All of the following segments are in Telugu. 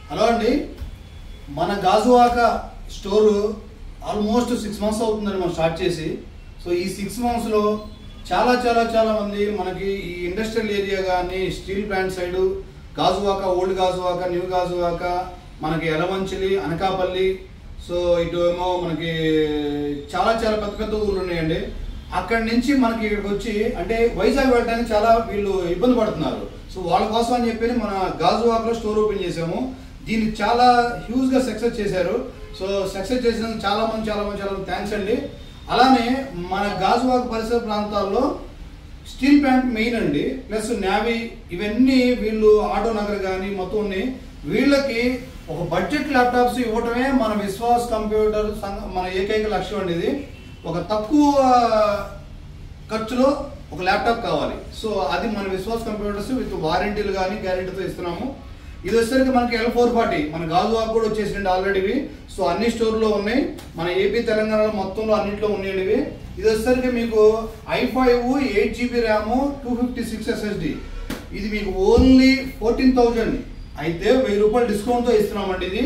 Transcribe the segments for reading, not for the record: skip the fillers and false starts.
హలో అండి, మన గాజువాక స్టోరు ఆల్మోస్ట్ 6 months అవుతుందండి మనం స్టార్ట్ చేసి. సో ఈ 6 monthsలో చాలా మంది మనకి ఈ ఇండస్ట్రియల్ ఏరియా కానీ steel plant side Gajuwaka, old Gajuwaka, new Gajuwaka, మనకి ఎలమంచిలి, అనకాపల్లి, సో ఇటు ఏమో మనకి చాలా పెద్ద ఊళ్ళు ఉన్నాయండి. అక్కడి నుంచి మనకి ఇక్కడికి వచ్చి అంటే వైజాగ్ వెళ్ళడానికి చాలా వీళ్ళు ఇబ్బంది పడుతున్నారు. సో వాళ్ళ కోసం అని చెప్పి మన గాజువాకలో స్టోర్ ఓపెన్ చేసాము. దీన్ని చాలా హ్యూజ్గా సక్సెస్ చేశారు. సో సక్సెస్ చేసినందుకు చాలా మంది థ్యాంక్స్ అండి. అలానే మన గాజువాక పరిసర ప్రాంతాల్లో స్టీల్ ప్లాంట్ మెయిన్ అండి, ప్లస్ నేవీ, ఇవన్నీ వీళ్ళు ఆటో నగర్ కానీ మొత్తం ఉన్నాయి. వీళ్ళకి ఒక బడ్జెట్ ల్యాప్టాప్స్ ఇవ్వటమే మన విశ్వాస్ కంప్యూటర్ మన ఏకైక లక్ష్యం అండి. ఇది ఒక తక్కువ ఖర్చులో ఒక ల్యాప్టాప్ కావాలి. సో అది మన విశ్వాస్ కంప్యూటర్స్ విత్ వారంటీలు కానీ గ్యారెంటీతో ఇస్తున్నాము. ఇది వచ్చేసరికి మనకి L440 మన గాజువాక కూడా వచ్చేసింది ఆల్రెడీ. సో అన్ని స్టోర్లో ఉన్నాయి, మన ఏపీ తెలంగాణలో మొత్తంలో అన్నింటిలో ఉన్నాయండి. ఇది వచ్చేసరికి మీకు i5 8GB ర్యామ్ 256 SSD. ఇది మీకు ఓన్లీ 14,000 అయితే 1000 రూపాయలు డిస్కౌంట్తో ఇస్తున్నామండి. ఇది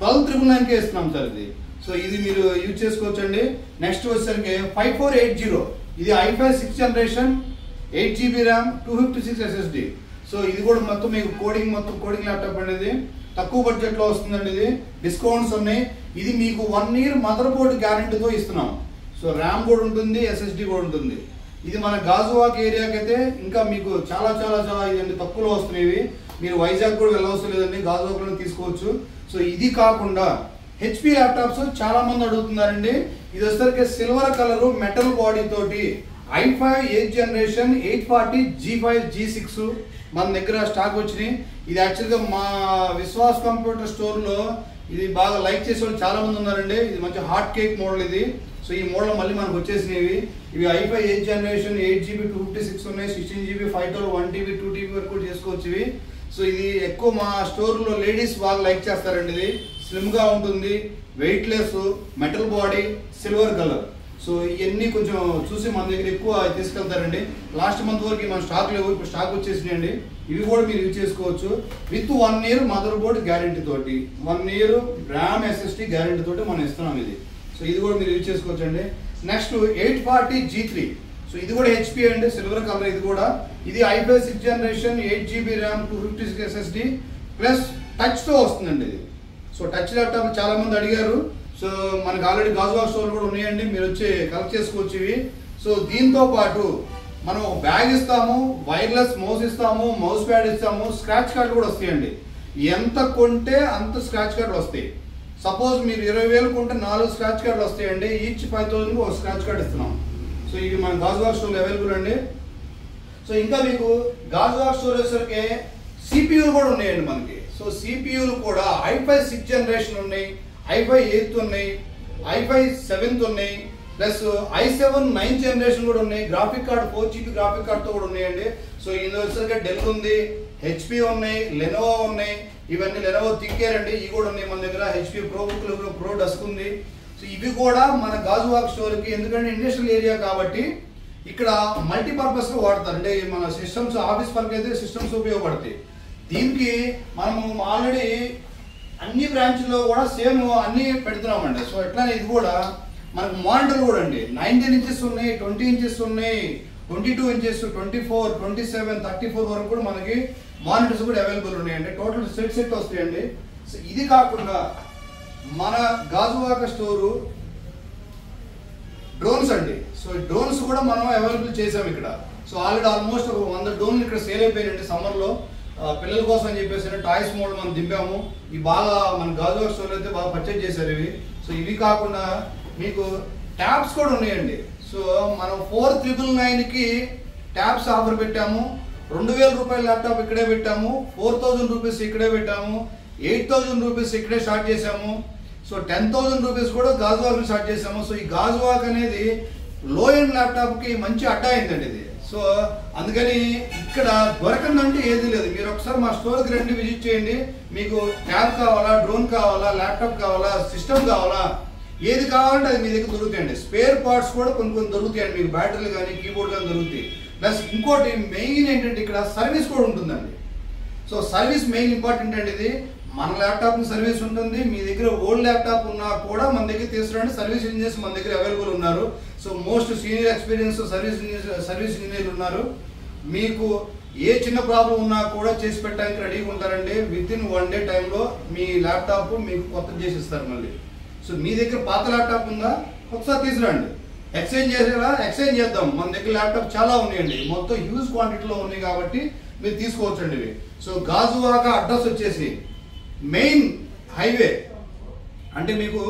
12,999కే ఇస్తున్నాం సార్ ఇది. సో ఇది మీరు యూజ్ చేసుకోవచ్చండి. నెక్స్ట్ వచ్చేసరికి 5480, ఇది i5 6th generation 8GB RAM 256 SSD. So ఇది కూడా మొత్తం మీకు కోడింగ్ ల్యాప్టాప్ అనేది తక్కువ బడ్జెట్లో వస్తుందండి. ఇది డిస్కౌంట్స్ ఉన్నాయి. ఇది మీకు 1 year మదర్ బోర్డ్ గ్యారెంటీతో ఇస్తున్నాం. సో ర్యామ్ కూడా ఉంటుంది, SSD కూడా ఉంటుంది. ఇది మన గాజువాక ఏరియాకి అయితే ఇంకా మీకు చాలా ఇదండి తక్కువలో వస్తున్నాయి. మీరు వైజాగ్ కూడా వెళ్ళవలసిన లేదండి, గాజువాకలో తీసుకోవచ్చు. సో ఇది కాకుండా HP ల్యాప్టాప్స్ చాలా మంది అడుగుతున్నారండి. ఇది వచ్చేసరికి సిల్వర్ కలర్ మెటల్ బాడీ తోటి i5 8th generation 840 G5 G6 మన దగ్గర స్టాక్ వచ్చినాయి. ఇది యాక్చువల్గా మా విశ్వాస్ కంప్యూటర్ స్టోర్లో ఇది బాగా లైక్ చేసే వాళ్ళు చాలా మంది ఉన్నారండి. ఇది మంచి హాట్ కేక్ మోడల్ ఇది. సో ఈ మోడల్ మళ్ళీ మనకు వచ్చేసినవి. ఇవి i5 8th generation 8GB 256 ఉన్నాయి, 16GB 512 1TB 2TB వరకు కూడా చేసుకోవచ్చు ఇవి. సో ఇది ఎక్కువ మా స్టోర్లో లేడీస్ బాగా లైక్ చేస్తారండి. ఇది స్లిమ్గా ఉంటుంది, weightless, metal body, silver colour. So ఇవన్నీ కొంచెం చూసి మన దగ్గర ఎక్కువ తీసుకెళ్తారండి. లాస్ట్ మంత్ వరకు మన స్టాక్ లేవు, ఇప్పుడు స్టాక్ వచ్చేసినాయండి. ఇవి కూడా మీరు యూజ్ చేసుకోవచ్చు with 1 year mother board guarantee తోటి, 1 year ర్యామ్ SSD గ్యారెంటీ తోటి మనం ఇస్తున్నాం ఇది. సో ఇది కూడా మీరు యూజ్ చేసుకోవచ్చు అండి. నెక్స్ట్ 840 G3, సో ఇది కూడా HP అండి, సిల్వర్ కలర్. ఇది కూడా ఇది i5 6th generation 8GB RAM 256 SSD plus టచ్తో వస్తుందండి ఇది. సో టచ్ ల్యాప్టాప్ చాలా మంది అడిగారు. సో మనకు ఆల్రెడీ గాజువాక స్టోర్లు కూడా ఉన్నాయండి, మీరు వచ్చి కలెక్ట్ చేసుకోవచ్చు ఇవి. సో దీంతో పాటు మనం ఒక బ్యాగ్ ఇస్తాము, వైర్లెస్ మౌస్ ఇస్తాము, మౌస్ ప్యాడ్ ఇస్తాము, స్క్రాచ్ కార్డు కూడా వస్తాయండి. ఎంత కొంటే అంత స్క్రాచ్ కార్డు వస్తాయి. సపోజ్ మీరు 20,000 కొంటే 4 స్క్రాచ్ కార్డులు వస్తాయండి. ఈచ్ 5,000 ఒక స్క్రాచ్ కార్డు ఇస్తున్నాం. సో ఇవి మన గాజువాక స్టోర్లో అవైలబుల్ అండి. సో ఇంకా మీకు గాజువాక స్టోర్ వచ్చేసరికి CPUలు కూడా ఉన్నాయండి మనకి. సో CPUలు కూడా i5 6th generation ఉన్నాయి, i5 8th ఉన్నాయి, i5 7th ఉన్నాయి, ప్లస్ i7 9th generation కూడా ఉన్నాయి. గ్రాఫిక్ కార్డ్ 4GB గ్రాఫిక్ కార్డ్తో కూడా ఉన్నాయండి. సో ఇందులో వచ్చేసరికి డెల్ ఉంది, HP ఉన్నాయి, లెనోవో ఉన్నాయి. ఇవన్నీ లెనోవో థింకేర్ అండి, ఇవి కూడా ఉన్నాయి మన దగ్గర. HP ప్రో డస్క్ ఉంది. సో ఇవి కూడా మన గాజువాక స్టోర్కి, ఎందుకంటే ఇండస్ట్రియల్ ఏరియా కాబట్టి ఇక్కడ మల్టీపర్పస్గా వాడతారు. అంటే మన సిస్టమ్స్ ఆఫీస్ పనికి అయితే సిస్టమ్స్ ఉపయోగపడతాయి. దీనికి మనము ఆల్రెడీ అన్ని బ్రాంచ్లో కూడా సేమ్ అన్ని పెడుతున్నామండి. సో ఎట్లానే ఇది కూడా మనకు మానిటర్ కూడా అండి 19 inches ఉన్నాయి, 20 inches ఉన్నాయి, 22 inches, 24, 27, 34 వరకు కూడా మనకి మానిటర్స్ కూడా అవైలబుల్ ఉన్నాయండి. టోటల్ సెట్ వస్తాయండి. సో ఇది కాకుండా మన గాజువాక స్టోరు డ్రోన్స్ అండి. సో డ్రోన్స్ కూడా మనం అవైలబుల్ చేసాం ఇక్కడ. సో ఆల్రెడీ ఆల్మోస్ట్ ఒక 100 డ్రోన్లు ఇక్కడ సేల్ అయిపోయినాయండి. సమ్మర్లో పిల్లల కోసం అని చెప్పేసి టాయ్స్ మోడ్ మనం దింపాము. ఇవి బాగా మన గాజువాక స్టోర్ అయితే బాగా పర్చేజ్ చేశారు ఇవి. సో ఇవి కాకుండా మీకు ట్యాబ్స్ కూడా ఉన్నాయండి. సో మనం 4,999కి ట్యాబ్స్ ఆఫర్ పెట్టాము. 2,000 రూపాయల ల్యాప్టాప్ ఇక్కడే పెట్టాము, 4,000 రూపీస్ ఇక్కడే పెట్టాము, 8,000 రూపీస్ ఇక్కడే స్టార్ట్ చేసాము. సో 10,000 రూపీస్ కూడా గాజువాక స్టార్ట్ చేసాము. సో ఈ గాజువాక అనేది లో ఎండ్ ల్యాప్టాప్కి మంచి అడ్డా అయిందండి ఇది. సో అందుకని ఇక్కడ దొరకందంటే ఏది లేదు. మీరు ఒకసారి మా స్టోర్కి రండి, విజిట్ చేయండి. మీకు ట్యాబ్ కావాలా, డ్రోన్ కావాలా, ల్యాప్టాప్ కావాలా, సిస్టమ్ కావాలా, ఏది కావాలంటే అది మీ దగ్గర దొరుకుతాయండి. స్పేర్ పార్ట్స్ కూడా కొన్ని దొరుకుతాయండి మీకు, బ్యాటరీలు కానీ కీబోర్డ్ కానీ దొరుకుతాయి. ప్లస్ ఇంకోటి మెయిన్ ఏంటంటే ఇక్కడ సర్వీస్ కూడా ఉంటుందండి. సో సర్వీస్ మెయిన్ ఇంపార్టెంట్ అండి. ఇది మన ల్యాప్టాప్ సర్వీస్ ఉంటుంది. మీ దగ్గర ఓల్డ్ ల్యాప్టాప్ ఉన్నా కూడా మన దగ్గర తీసుకురండి. సర్వీస్ ఇంజనీర్స్ మన దగ్గర అవైలబుల్ ఉన్నారు. So most senior experience service ఇంజనీర్లు ఉన్నారు. మీకు ఏ చిన్న ప్రాబ్లం ఉన్నా కూడా చేసి పెట్టడానికి రెడీగా ఉంటారండి. విత్ ఇన్ 1 day టైంలో మీ ల్యాప్టాప్ మీకు కొత్త చేసి ఇస్తారు మళ్ళీ. సో మీ దగ్గర పాత ల్యాప్టాప్ ఉందా, ఒకసారి తీసుకురండి. ఎక్స్చేంజ్ చేసేలా ఎక్స్చేంజ్ చేద్దాం. మన దగ్గర ల్యాప్టాప్ చాలా ఉన్నాయండి, మొత్తం హ్యూజ్ క్వాంటిటీలో ఉన్నాయి కాబట్టి మీరు తీసుకోవచ్చండి ఇవి. సో గాజువాక అడ్రస్ వచ్చేసి మెయిన్ హైవే, అంటే మీకు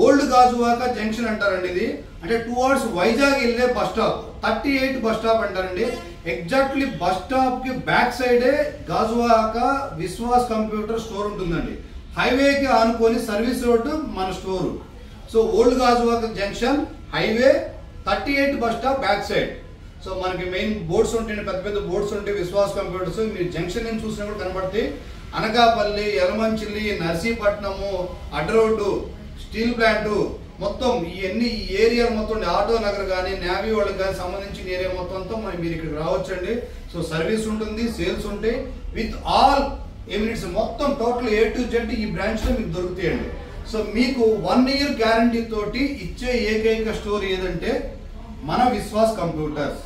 ఓల్డ్ గాజువాక జంక్షన్ అంటారండి. ఇది అంటే టువర్డ్స్ వైజాగ్ వెళ్ళే బస్ స్టాప్ 38 బస్ స్టాప్ అంటారండి. ఎగ్జాక్ట్లీ బస్ స్టాప్ కి బ్యాక్ సైడే గాజువాక విశ్వాస్ కంప్యూటర్ స్టోర్ ఉంటుందండి. హైవేకి ఆనుకొని సర్వీస్ రోడ్డు మన store. So old Gajuwaka junction, highway, 38 bus stop back side. So మనకి మెయిన్ బోర్డ్స్ ఉంటాయి, పెద్ద పెద్ద బోర్డ్స్ ఉంటాయి విశ్వాస్ కంప్యూటర్స్. మీరు జంక్షన్ నుంచి చూసినా కూడా కనబడతాయి. అనకాపల్లి, యలమంచిలి, నర్సీపట్నము, అడ్రోడ్డు, స్టీల్ ప్లాంట్ మొత్తం ఈ ఏరియా మొత్తం ఆటో నగర్ కానీ నేవీ వాళ్ళకి కానీ సంబంధించిన ఏరియా మొత్తం అంతా మీరు ఇక్కడికి రావచ్చండి. సో సర్వీస్ ఉంటుంది, సేల్స్ ఉంటాయి విత్ ఆల్ ఎమినిట్స్ మొత్తం టోటల్ A to Z ఈ బ్రాంచ్ లో మీకు దొరుకుతాయండి. సో మీకు 1 year గ్యారంటీ తోటి ఇచ్చే ఏకైక స్టోర్ ఏదంటే మన విశ్వాస్ కంప్యూటర్స్.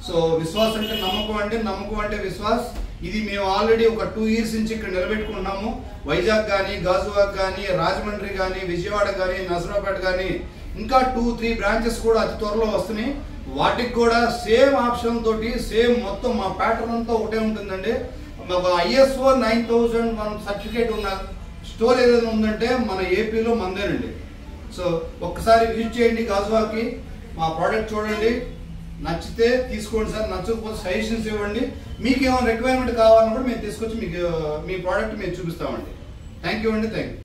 సో విశ్వాస్ అంటే నమ్మకం అంటే విశ్వాస్. ఇది మేము ఆల్రెడీ ఒక 2 years నుంచి ఇక్కడ నిలబెట్టుకున్నాము. వైజాగ్ కానీ, గాజువాక్ కానీ, రాజమండ్రి కానీ, విజయవాడ కానీ, నసరాపేట కానీ, ఇంకా 2-3 బ్రాంచెస్ కూడా అతి త్వరలో వస్తున్నాయి. వాటికి కూడా సేమ్ ఆప్షన్ తోటి సేమ్ మొత్తం మా ప్యాటర్న్ అంతా ఒకటే ఉంటుందండి. ISO 9001 సర్టిఫికేట్ ఉన్న స్టోర్ ఏదైనా ఉందంటే మన ఏపీలో మందేనండి. సో ఒక్కసారి విజిట్ చేయండి గాజువాక్కి, మా ప్రోడక్ట్ చూడండి, నచ్చితే తీసుకోండి సార్, నచ్చకపోతే సజెషన్స్ ఇవ్వండి. మీకు ఏమైనా రిక్వైర్మెంట్ కావాలన్నా కూడా మేము తీసుకొచ్చి మీకు మీ ప్రోడక్ట్ మేము చూపిస్తామండి. థ్యాంక్ యూ అండి. Thank you.